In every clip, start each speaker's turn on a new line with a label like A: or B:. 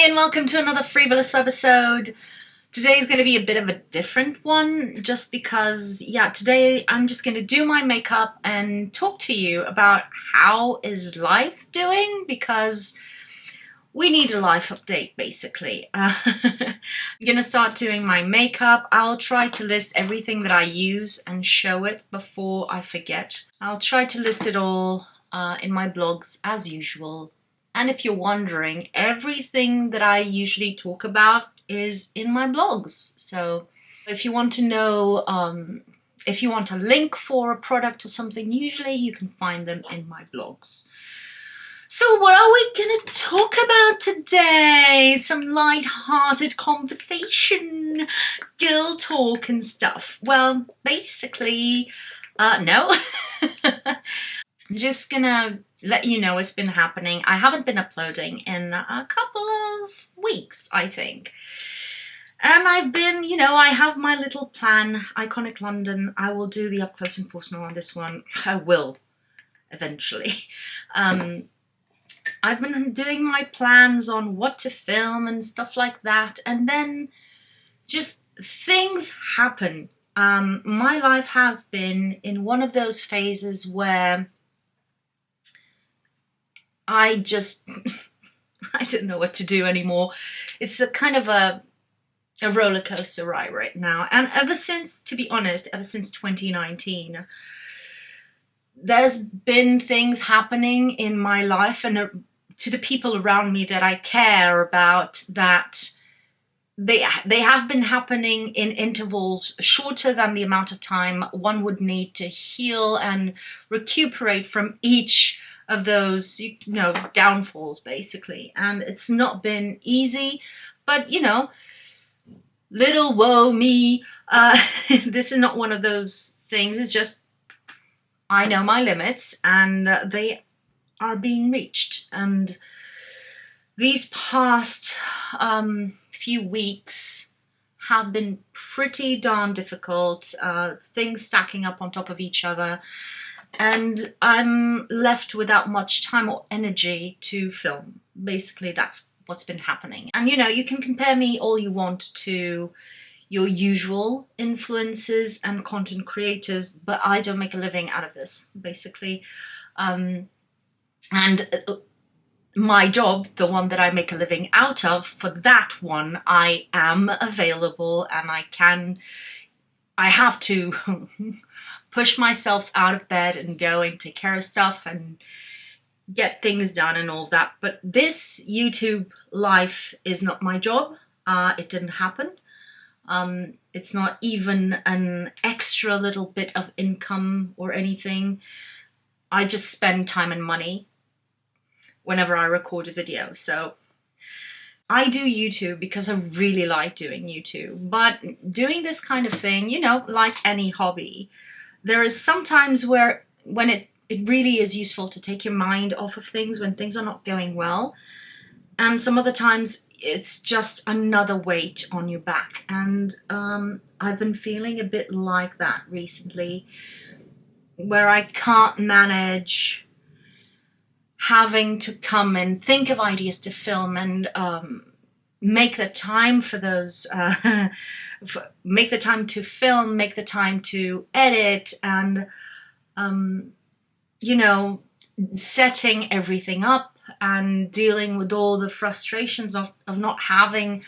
A: and welcome to another free.volous episode. Today's going to be a bit of a different one just because, today I'm just going to do my makeup and talk to you about how is life doing, because we need a life update basically. I'm going to start doing my makeup. I'll try to list everything that I use and show it before I forget. I'll try to list it all in my blogs as usual. And if you're wondering, everything that I usually talk about is in my blogs. So if you want to know, if you want a link for a product or something, usually you can find them in my blogs. So what are we going to talk about today? Some light-hearted conversation, girl talk and stuff. Well, basically, no. I'm just gonna let you know what's been happening. I haven't been uploading in a couple of weeks, I think. And I've been, I have my little plan, Iconic London. I will do the up close and personal on this one. I will, eventually. I've been doing my plans on what to film and stuff like that. And then just things happen. My life has been in one of those phases where I don't know what to do anymore. It's a kind of a roller coaster ride right now. And ever since 2019, there's been things happening in my life and to the people around me that I care about, that they have been happening in intervals shorter than the amount of time one would need to heal and recuperate from each of those, downfalls basically. And it's not been easy, but little woe me. This is not one of those things. It's just, I know my limits and they are being reached. And these past few weeks have been pretty darn difficult, things stacking up on top of each other. And I'm left without much time or energy to film. Basically, that's what's been happening. And you can compare me all you want to your usual influencers and content creators, but I don't make a living out of this, basically. And my job, the one that I make a living out of, for that one, I am available and I have to push myself out of bed and go and take care of stuff and get things done and all that. But this YouTube life is not my job. It didn't happen. It's not even an extra little bit of income or anything. I just spend time and money whenever I record a video. So I do YouTube because I really like doing YouTube. But doing this kind of thing, like any hobby, there is sometimes when it really is useful to take your mind off of things when things are not going well. And some other times it's just another weight on your back. And I've been feeling a bit like that recently, where I can't manage having to come and think of ideas to film and make the time for those, make the time to film, make the time to edit, and, setting everything up and dealing with all the frustrations of not having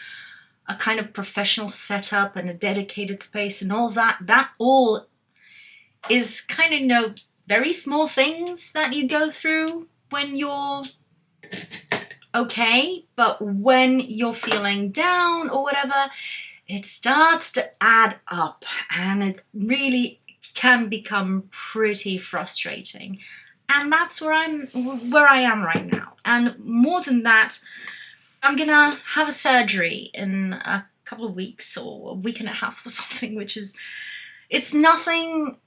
A: a kind of professional setup and a dedicated space and all that. That all is kind of, very small things that you go through when you're okay, but when you're feeling down or whatever, it starts to add up and it really can become pretty frustrating. And that's where I am right now. And more than that, I'm gonna have a surgery in a couple of weeks or a week and a half or something, it's nothing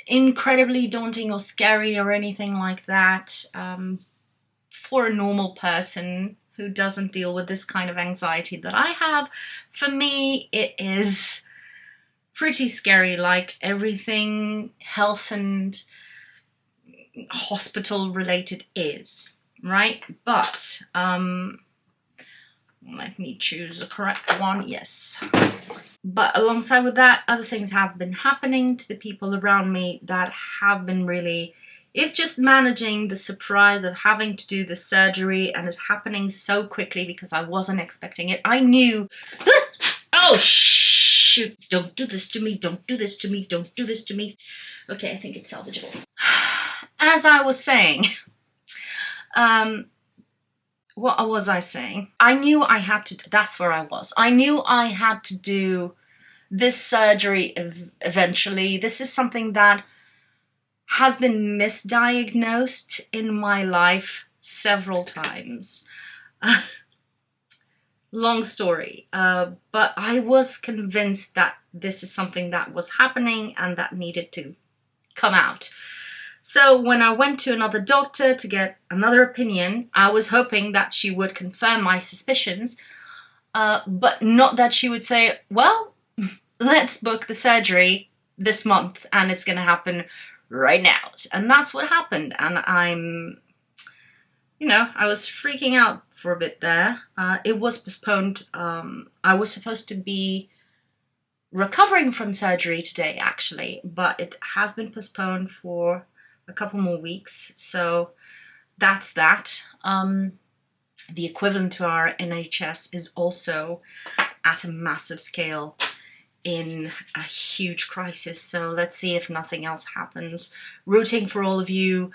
A: incredibly daunting or scary or anything like that. For a normal person who doesn't deal with this kind of anxiety that I have, for me it is pretty scary, like everything health and hospital related is, right? But Let me choose the correct one. Yes. But alongside with that, other things have been happening to the people around me that have been really... It's just managing the surprise of having to do the surgery and it happening so quickly because I wasn't expecting it. I knew... Oh, shoot. Don't do this to me. Don't do this to me. Don't do this to me. Okay, I think it's salvageable. As I was saying... what was I saying? I knew I had to... That's where I was. I knew I had to do this surgery eventually. This is something that has been misdiagnosed in my life several times. Long story. But I was convinced that this is something that was happening and that needed to come out. So when I went to another doctor to get another opinion, I was hoping that she would confirm my suspicions, but not that she would say, well, let's book the surgery this month and it's going to happen right now. And that's what happened. And I was freaking out for a bit there. It was postponed. I was supposed to be recovering from surgery today, actually, but it has been postponed for a couple more weeks, so that's that. The equivalent to our NHS is also at a massive scale in a huge crisis, so let's see if nothing else happens. Rooting for all of you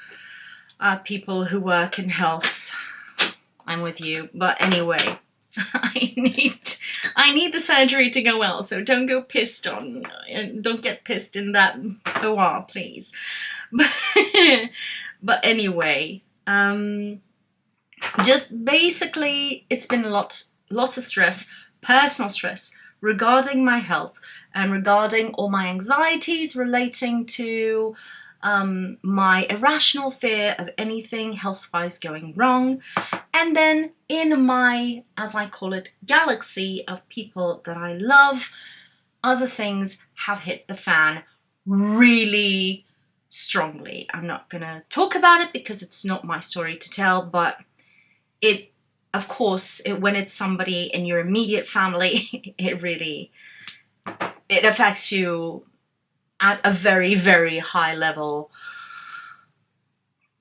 A: people who work in health. I'm with you, but anyway, I need the surgery to go well, so don't get pissed in that OR, please. But anyway, just basically it's been lots of stress, personal stress regarding my health and regarding all my anxieties relating to my irrational fear of anything health-wise going wrong. And then in my, as I call it, galaxy of people that I love, other things have hit the fan really strongly. I'm not gonna talk about it because it's not my story to tell, but it, of course, when it's somebody in your immediate family, it affects you at a very, very high level.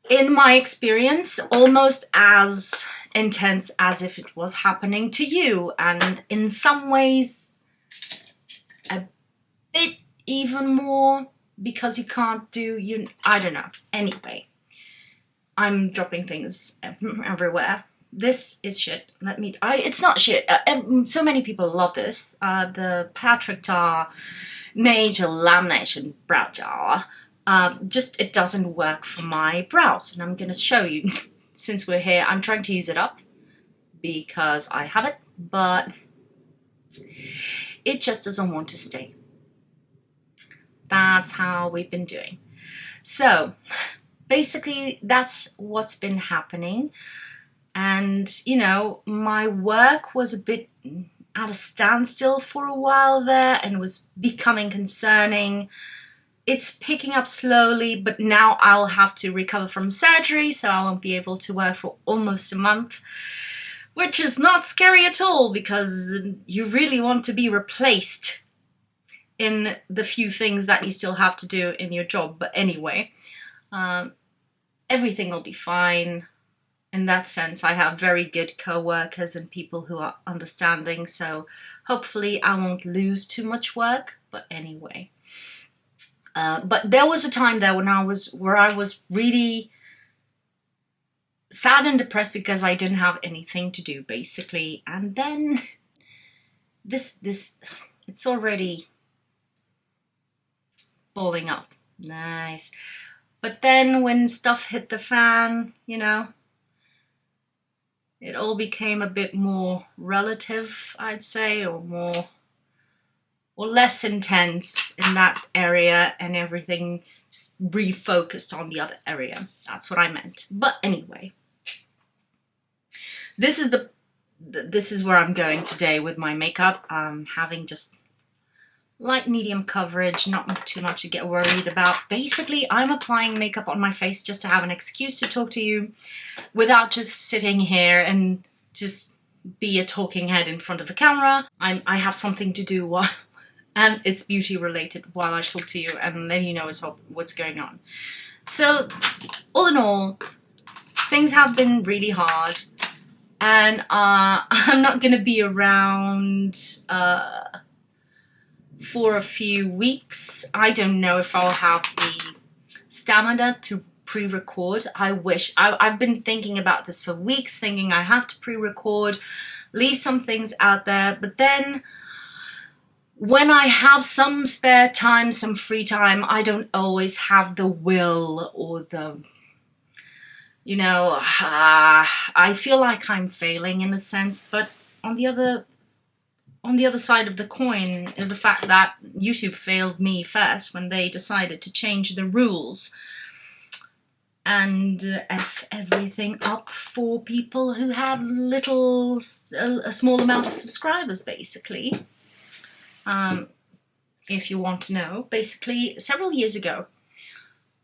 A: In my experience, almost as intense as if it was happening to you, and in some ways a bit even more, because you can't do, I don't know. Anyway, I'm dropping things everywhere. This is shit. It's not shit. So many people love this. The Patrick Tar Major Lamination Brow Gel. Just, it doesn't work for my brows. And I'm going to show you, since we're here. I'm trying to use it up because I have it, but it just doesn't want to stay. That's how we've been doing. So basically that's what's been happening. And, my work was a bit at a standstill for a while there and was becoming concerning. It's picking up slowly, but now I'll have to recover from surgery, so I won't be able to work for almost a month, which is not scary at all because you really want to be replaced in the few things that you still have to do in your job. But anyway, everything will be fine. In that sense, I have very good co-workers and people who are understanding, so hopefully I won't lose too much work. But anyway, but there was a time there where I was really sad and depressed because I didn't have anything to do, basically. And then this it's already balling up. Nice. But then when stuff hit the fan, it all became a bit more relative, I'd say, or less intense in that area, and everything just refocused on the other area. That's what I meant. But anyway, this is where I'm going today with my makeup. Having just light medium coverage, not too much to get worried about. Basically, I'm applying makeup on my face just to have an excuse to talk to you without just sitting here and just be a talking head in front of a camera. I have something to do while, and it's beauty related, while I talk to you and let you know what's going on. So all in all, things have been really hard, and I'm not going to be around for a few weeks. I don't know if I'll have the stamina to pre-record. I wish. I've been thinking about this for weeks, thinking I have to pre-record, leave some things out there, but then when I have some spare time, some free time, I don't always have the will or the, you know, I feel like I'm failing in a sense, but on the other side of the coin is the fact that YouTube failed me first when they decided to change the rules and F everything up for people who had a small amount of subscribers, basically. If you want to know, basically several years ago,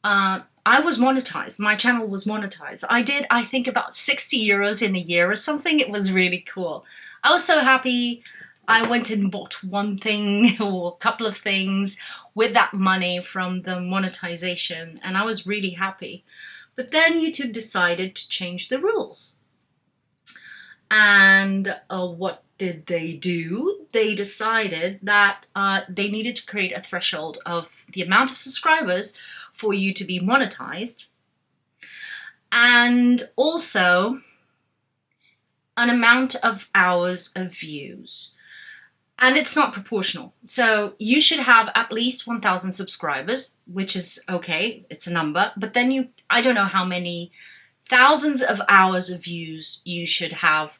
A: I was monetized. My channel was monetized. I did, I think, about 60 euros in a year or something. It was really cool. I was so happy. I went and bought one thing or a couple of things with that money from the monetization, and I was really happy. But then YouTube decided to change the rules. And what did they do? They decided that they needed to create a threshold of the amount of subscribers for you to be monetized, and also an amount of hours of views. And it's not proportional. So you should have at least 1,000 subscribers, which is okay, it's a number, but then I don't know how many thousands of hours of views you should have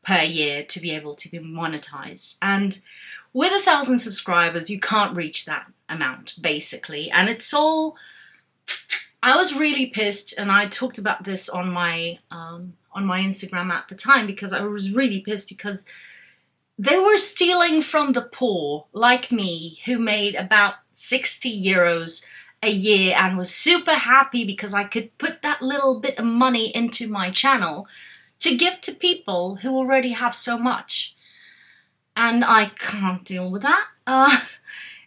A: per year to be able to be monetized. And with 1,000 subscribers, you can't reach that amount, basically. And it's all, I was really pissed, and I talked about this on my Instagram at the time, because I was really pissed because they were stealing from the poor, like me, who made about 60 euros a year and was super happy because I could put that little bit of money into my channel to give to people who already have so much. And I can't deal with that.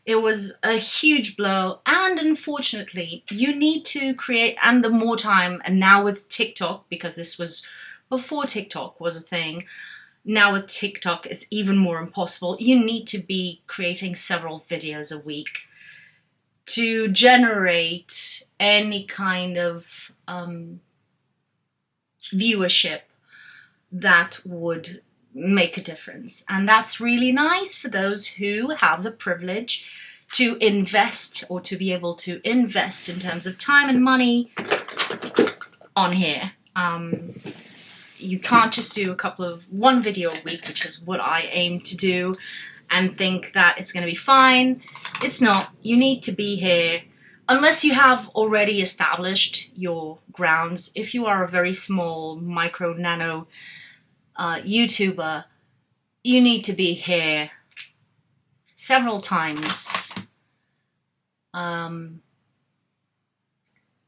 A: It was a huge blow, and unfortunately, you need to create, and the more time, and now with TikTok, because this was before TikTok was a thing, now with TikTok it's even more impossible. You need to be creating several videos a week to generate any kind of viewership that would make a difference. And that's really nice for those who have the privilege to invest, or to be able to invest in terms of time and money on here. You can't just do one video a week, which is what I aim to do, and think that it's going to be fine. It's not. You need to be here. Unless you have already established your grounds, if you are a very small micro nano YouTuber, you need to be here several times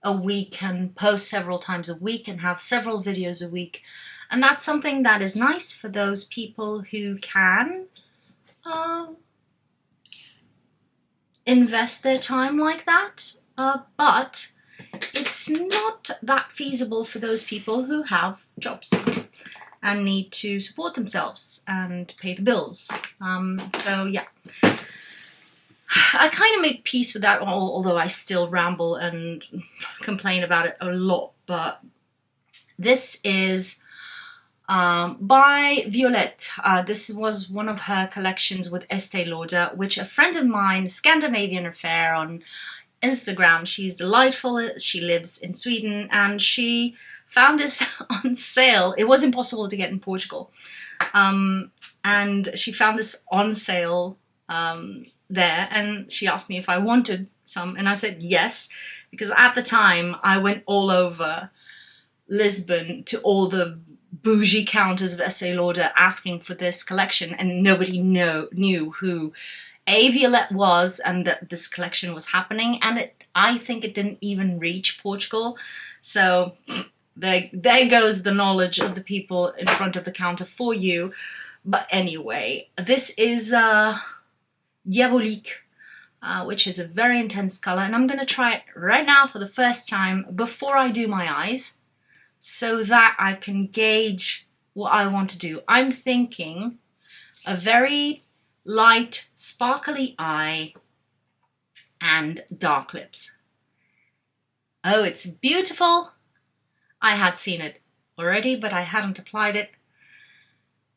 A: a week, and post several times a week, and have several videos a week. And that's something that is nice for those people who can invest their time like that, but it's not that feasible for those people who have jobs and need to support themselves and pay the bills. So yeah, I kind of made peace with that, although I still ramble and complain about it a lot. But this is by Violette. This was one of her collections with Estee Lauder, which a friend of mine, Scandinavian Affair on Instagram, she's delightful, she lives in Sweden, and she found this on sale. It was impossible to get in Portugal. And she found this on sale there, and she asked me if I wanted some, and I said yes, because at the time I went all over Lisbon to all the bougie counters of Estee Lauder asking for this collection, and nobody knew who Violette was and that this collection was happening, and I think it didn't even reach Portugal. So there goes the knowledge of the people in front of the counter for you. But anyway, this is Diabolique, which is a very intense color, and I'm going to try it right now for the first time before I do my eyes, so that I can gauge what I want to do. I'm thinking a very light, sparkly eye and dark lips. Oh, it's beautiful. I had seen it already, but I hadn't applied it.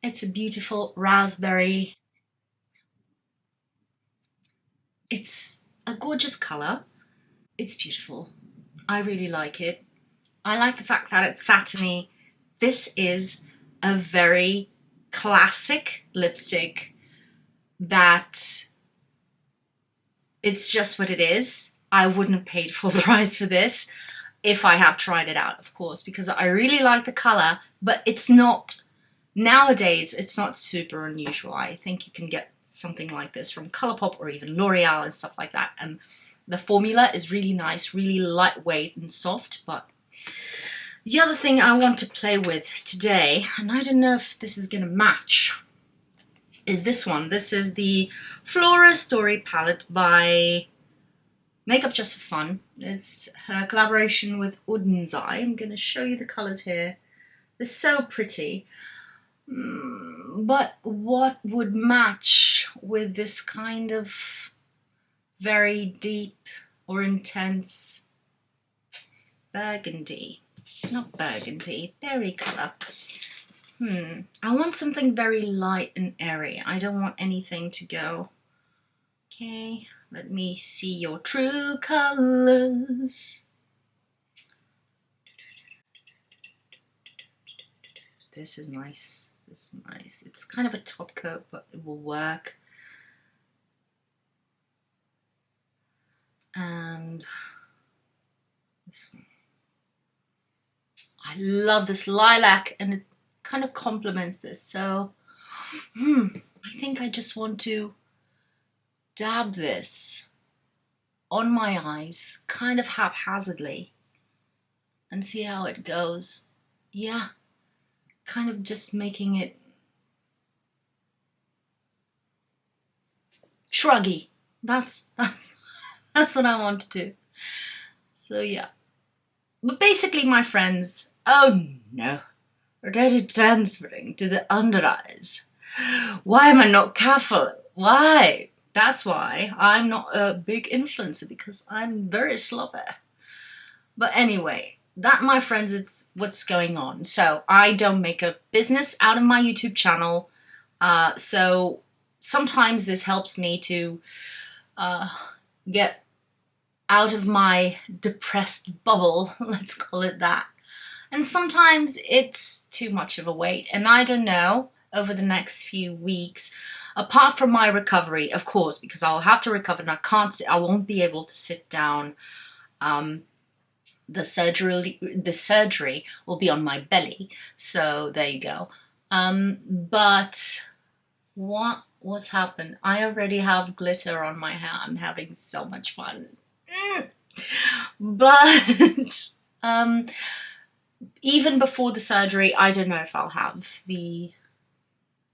A: It's a beautiful raspberry. It's a gorgeous color. It's beautiful. I really like it. I like the fact that it's satiny. This is a very classic lipstick that it's just what it is. I wouldn't have paid full price for this if I had tried it out, of course, because I really like the color, but it's not, nowadays, it's not super unusual. I think you can get something like this from Colourpop or even L'Oreal and stuff like that. And the formula is really nice, really lightweight and soft. But the other thing I want to play with today, and I don't know if this is going to match, is this one. This is the Flora Story palette by Makeup Just for Fun. It's her collaboration with Udenzai. I'm going to show you the colours here. They're so pretty. But what would match with this kind of very deep or intense burgundy? Not burgundy, berry colour. I want something very light and airy. I don't want anything to go. Okay, let me see your true colours. This is nice. This is nice. It's kind of a top coat, but it will work. And this one. I love this lilac, and it kind of complements this. So, I think I just want to dab this on my eyes, kind of haphazardly, and see how it goes. Yeah. Kind of just making it shruggy. That's what I want to do. So yeah. But basically, my friends, oh no, already transferring to the under eyes. Why am I not careful? Why? That's why I'm not a big influencer, because I'm very sloppy. But anyway, that, my friends, it's what's going on. So I don't make a business out of my YouTube channel. So sometimes this helps me to get out of my depressed bubble, let's call it that. And sometimes it's too much of a weight. And I don't know, over the next few weeks, apart from my recovery, of course, because I'll have to recover and I won't be able to sit down. The surgery will be on my belly, so there you go. But what's happened? I already have glitter on my hair. I'm having so much fun. But even before the surgery, I don't know if I'll have the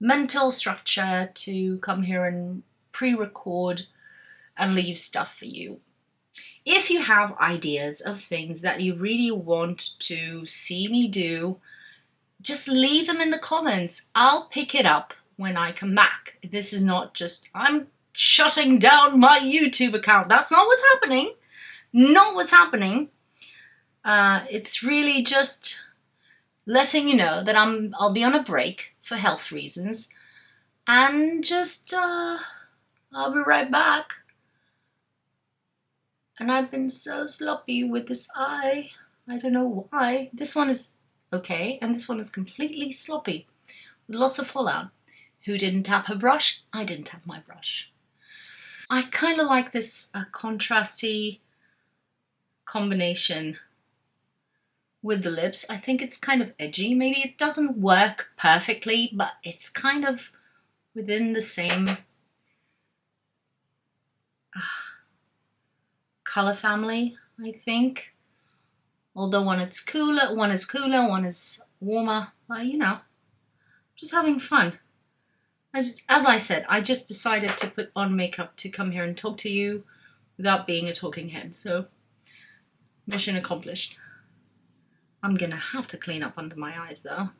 A: mental structure to come here and pre-record and leave stuff for you. If you have ideas of things that you really want to see me do, just leave them in the comments. I'll pick it up when I come back. This is not just, I'm shutting down my YouTube account. That's not what's happening. Not what's happening. It's really just letting you know that I'll be on a break for health reasons. And just, I'll be right back. And I've been so sloppy with this eye. I don't know why. This one is okay, and this one is completely sloppy, with lots of fallout. Who didn't tap her brush? I didn't tap my brush. I kind of like this contrasty combination with the lips. I think it's kind of edgy. Maybe it doesn't work perfectly, but it's kind of within the same color family, I think. Although one is cooler, one is warmer. You know, just having fun. As I said, I just decided to put on makeup to come here and talk to you without being a talking head. So, mission accomplished. I'm gonna have to clean up under my eyes though.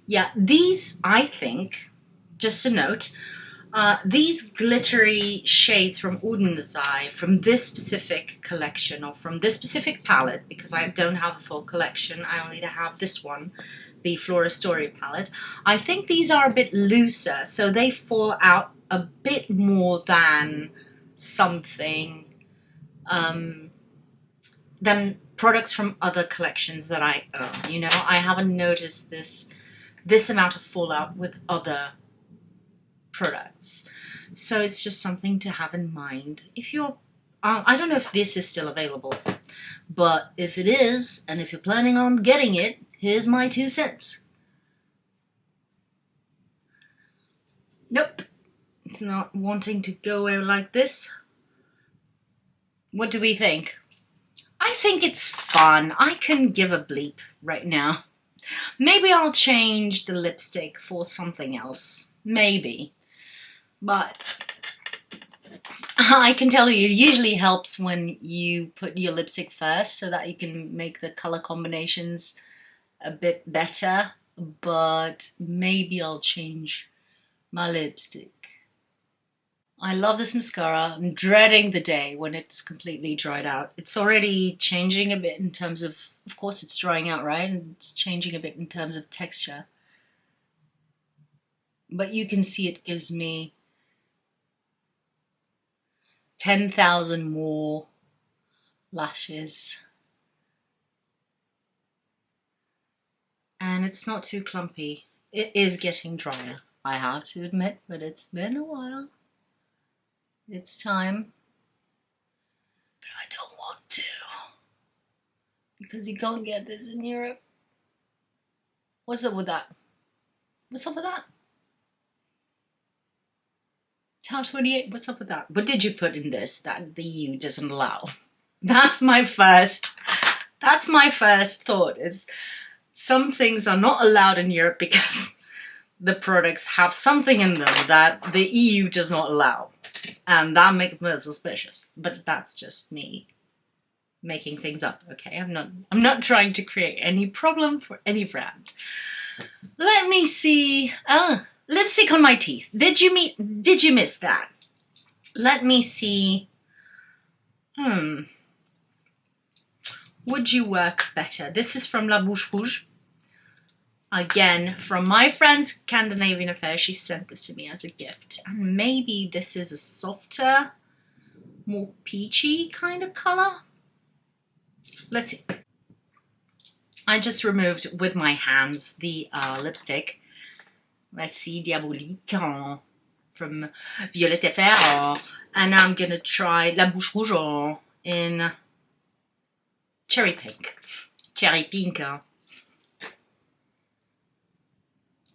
A: Yeah, these, I think, just a note, these glittery shades from Udensai, from this specific collection or from this specific palette, because I don't have a full collection, I only have this one, the Flora Story palette, I think these are a bit looser, so they fall out a bit more than something, than products from other collections that I own. You know, I haven't noticed this amount of fallout with other products. So it's just something to have in mind. If you're, I don't know if this is still available, but if it is, and if you're planning on getting it, here's my 2 cents. Nope, it's not wanting to go away like this. What do we think? I think it's fun. I can give a bleep right now. Maybe I'll change the lipstick for something else. Maybe. But I can tell you, it usually helps when you put your lipstick first so that you can make the color combinations a bit better. But maybe I'll change my lipstick. I love this mascara. I'm dreading the day when it's completely dried out. It's already changing a bit in terms of course it's drying out, right? And it's changing a bit in terms of texture. But you can see it gives me 10,000 more lashes. And it's not too clumpy. It is getting drier, I have to admit, but it's been a while. It's time. But I don't want to. Because you can't get this in Europe. What's up with that? What's up with that? Tau 28, what's up with that? What did you put in this that the EU doesn't allow? That's my first thought, is some things are not allowed in Europe because the products have something in them that the EU does not allow. And that makes me suspicious. But that's just me making things up, okay? I'm not trying to create any problem for any brand. Let me see. Lipstick on my teeth. Did you miss that? Let me see. Would you work better? This is from La Bouche Rouge. Again, from my friend Scandinavian Affair, she sent this to me as a gift. And maybe this is a softer, more peachy kind of color. Let's see. I just removed with my hands the lipstick. Let's see, Diabolique from Violette Affair. And I'm gonna try La Bouche Rouge in Cherry Pink. Cherry Pink.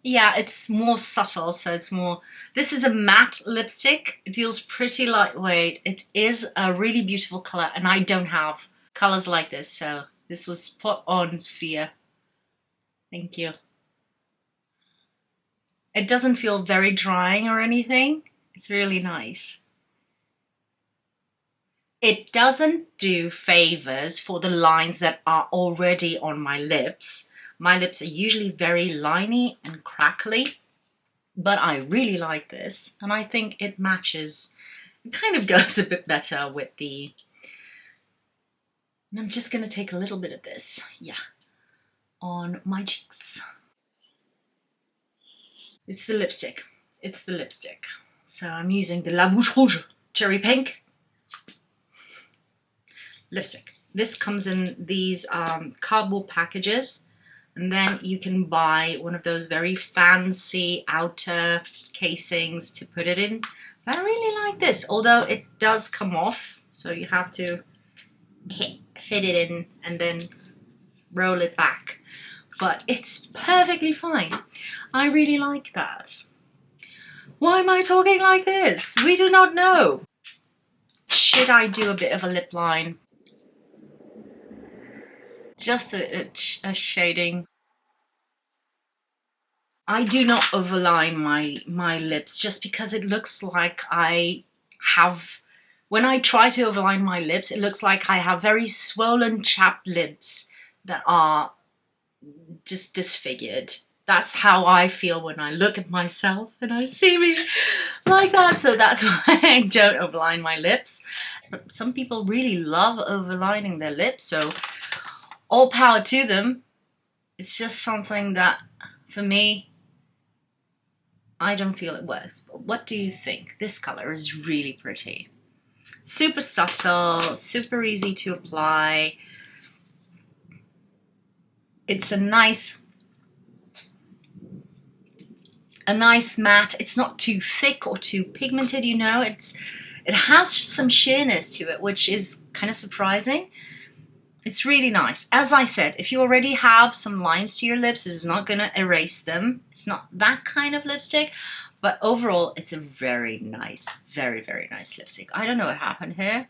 A: Yeah, it's more subtle, so it's more... This is a matte lipstick. It feels pretty lightweight. It is a really beautiful color, and I don't have colors like this, so this was put on Sphere. Thank you. It doesn't feel very drying or anything. It's really nice. It doesn't do favors for the lines that are already on my lips. My lips are usually very liney and crackly, but I really like this, and I think it matches. It kind of goes a bit better with the... And I'm just going to take a little bit of this, yeah, on my cheeks. It's the lipstick. It's the lipstick. So I'm using the La Bouche Rouge Cherry Pink lipstick. This comes in these cardboard packages. And then you can buy one of those very fancy outer casings to put it in. But I really like this, although it does come off. So you have to fit it in and then roll it back. But it's perfectly fine. I really like that. Why am I talking like this? We do not know. Should I do a bit of a lip line? Just a shading. I do not overline my lips just because it looks like I have, when I try to overline my lips, it looks like I have very swollen, chapped lips that are just disfigured. That's how I feel when I look at myself and I see me like that. So that's why I don't overline my lips. But some people really love overlining their lips, so all power to them. It's just something that, for me, I don't feel it works. But what do you think? This color is really pretty. Super subtle, super easy to apply. It's a nice matte. It's not too thick or too pigmented, you know. It has some sheerness to it, which is kind of surprising. It's really nice. As I said, if you already have some lines to your lips, this is not going to erase them. It's not that kind of lipstick, but overall, it's a very nice, very, very nice lipstick. I don't know what happened here.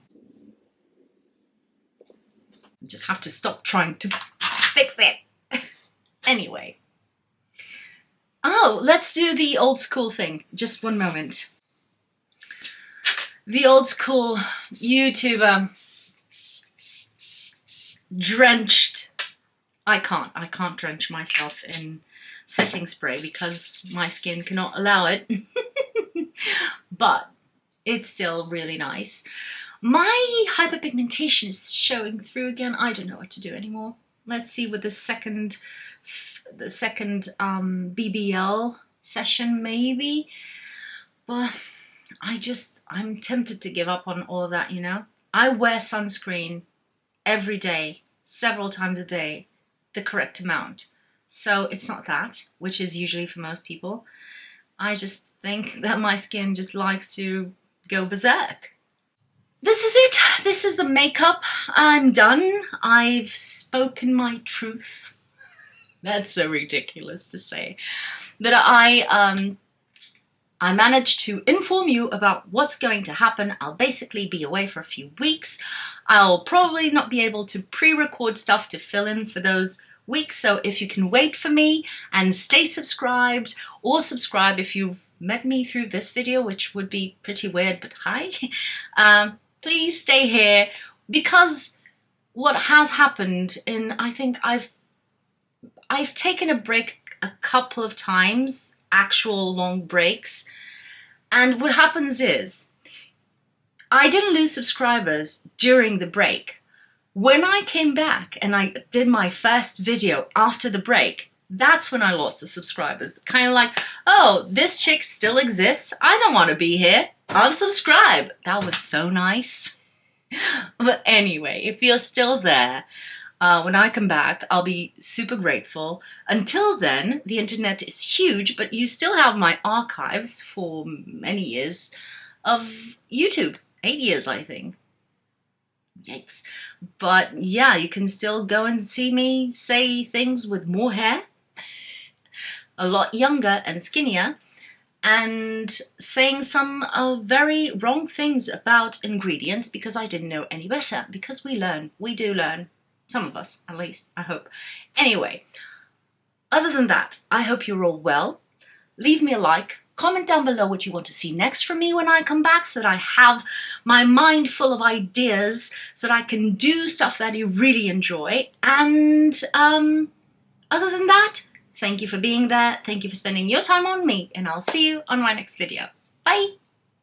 A: I just have to stop trying to fix it. Anyway. Oh, let's do the old school thing. Just one moment. The old school YouTuber drenched. I can't drench myself in setting spray because my skin cannot allow it. But it's still really nice. My hyperpigmentation is showing through again. I don't know what to do anymore. Let's see with the second BBL session maybe. But I'm tempted to give up on all of that, you know. I wear sunscreen every day, several times a day, the correct amount. So it's not that, which is usually for most people. I just think that my skin just likes to go berserk. This is it. This is the makeup. I'm done. I've spoken my truth. That's so ridiculous to say. That I managed to inform you about what's going to happen. I'll basically be away for a few weeks. I'll probably not be able to pre-record stuff to fill in for those weeks. So if you can wait for me and stay subscribed, or subscribe if you've met me through this video, which would be pretty weird, but hi. Please stay here, because what has happened I think I've taken a break a couple of times, actual long breaks, and what happens is I didn't lose subscribers during the break. When I came back and I did my first video after the break, that's when I lost the subscribers. Kind of like, oh, this chick still exists. I don't want to be here. Unsubscribe. That was so nice. But anyway, if you're still there, when I come back, I'll be super grateful. Until then, the internet is huge, but you still have my archives for many years of YouTube. 8 years, I think. Yikes. But yeah, you can still go and see me say things with more hair, a lot younger and skinnier, and saying some very wrong things about ingredients because I didn't know any better. Because we learn. We do learn. Some of us, at least, I hope. Anyway, other than that, I hope you're all well. Leave me a like. Comment down below what you want to see next from me when I come back, so that I have my mind full of ideas, so that I can do stuff that you really enjoy. And other than that, thank you for being there. Thank you for spending your time on me, and I'll see you on my next video. Bye!